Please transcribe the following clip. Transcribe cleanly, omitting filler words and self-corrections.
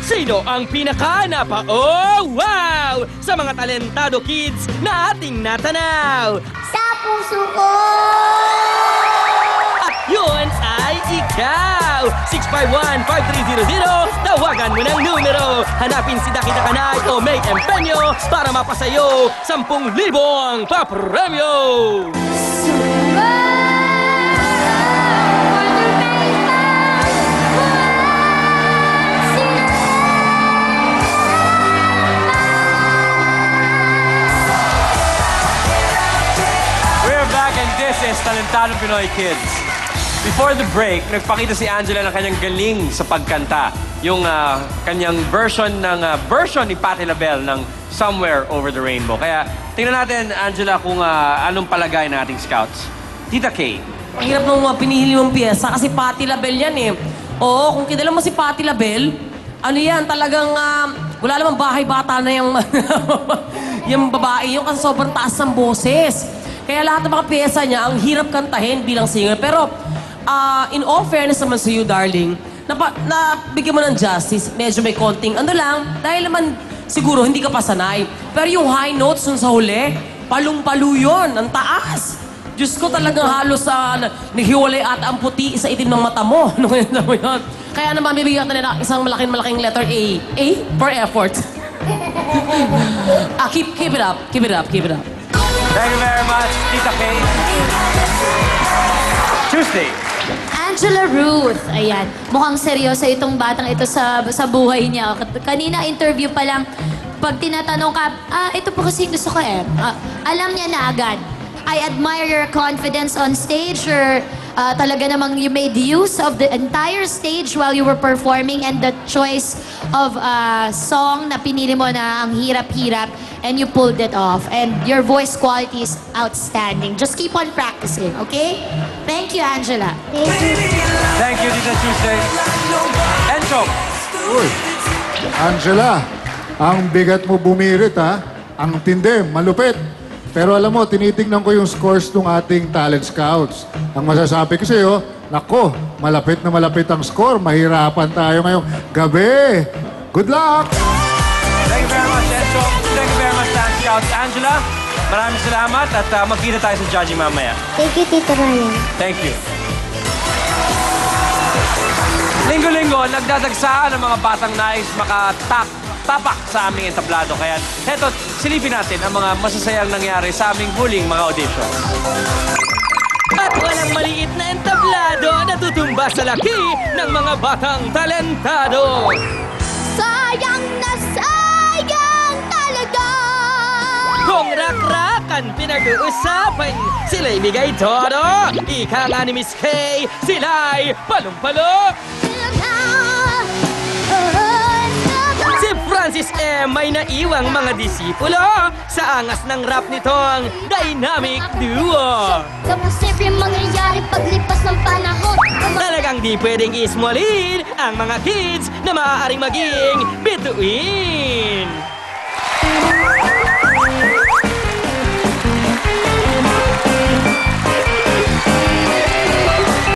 Sino ang pinaka-napa? Oh, wow! Sa mga talentado kids na ating natanaw. Sa puso ko! At yun ay ikaw! 651-5300, tawagan mo ng numero. Hanapin si Dakita Kanay o May Empeño para mapasayo 10,000 ang papremyo! We're back and this is Talentado Pinoy Kids. Before the break, nagpakita si Angela ng kanyang galing sa pagkanta. Yung kanyang version ni Patti LaBelle ng Somewhere Over the Rainbow. Kaya tingnan natin, Angela, kung anong palagay ng ating scouts. Tita Kay. Ang hirap nung pinili mong piyesa kasi Patti LaBelle yan eh. Oo, kung kilala mo si Patti LaBelle, ano yan, talagang wala namang bahay bata na yung, yung babae yung kasi sobrang taas ng boses. Kaya lahat ng mga piyesa niya, ang hirap kantahin bilang singer. Pero in all fairness naman sa you, darling, nabigyan mo ng justice, medyo may konting ano lang, dahil naman siguro hindi ka pa sanay. Pero yung high notes nun sa huli, palong-palo yun, ang taas. Diyos ko talagang halos naghiwalay at ang puti sa itim ng mata mo. Ano kaya mo yun? Kaya naman bibigyan ka nila isang malaking letter A. A for effort. Keep it up, keep it up, keep it up. Thank you very much, Tita Kay. Tuesday. Angela Ruth. Ayan. Mukhang seryoso itong batang ito sa buhay niya. Kanina interview pa lang, pag tinatanong ka, ito po kasi gusto ko eh. Alam niya na agad. I admire your confidence on stage. Talaga namang you made use of the entire stage while you were performing and the choice of song na pinili mo na ang hirap-hirap and you pulled it off. And your voice quality is outstanding. Just keep on practicing, okay? Thank you, Angela. Thank you, Tita Tuesday. Encho. Uy, Angela, ang bigat mo bumirit ha. Ang tindi, malupit. Pero alam mo, tinitingnan ko yung scores ng ating talent scouts. Ang masasabi ko sa'yo, nako, malapit na malapit ang score. Mahirapan tayo ngayong gabi. Good luck! Thank you very much, Encho. Thank you very much, Talent Scouts. Angela, maraming salamat at magkita tayo sa judging mamaya. Thank you, Tita Ryan. Thank you. Linggo-linggo, nagdadagsaan ang mga batang nais tapak sa aming entablado. Kaya eto, silipin natin ang mga masasayang nangyari sa aming huling mga auditions. At walang maliit na entablado na tutumba sa laki ng mga batang talentado. Sayang na sayang talaga! Kung rak-rakan pinag-uusapan, sila'y bigay todo. Ika nga ni Miss Kay, sila'y palong-palo. Si Francis M. may naiwang mga disipulo sa angas ng rap nitong dynamic duo. Kapag siyempre mangyayari paglipas ng panahon. Talagang di pwedeng ismolin ang mga kids na maaaring maging bituin.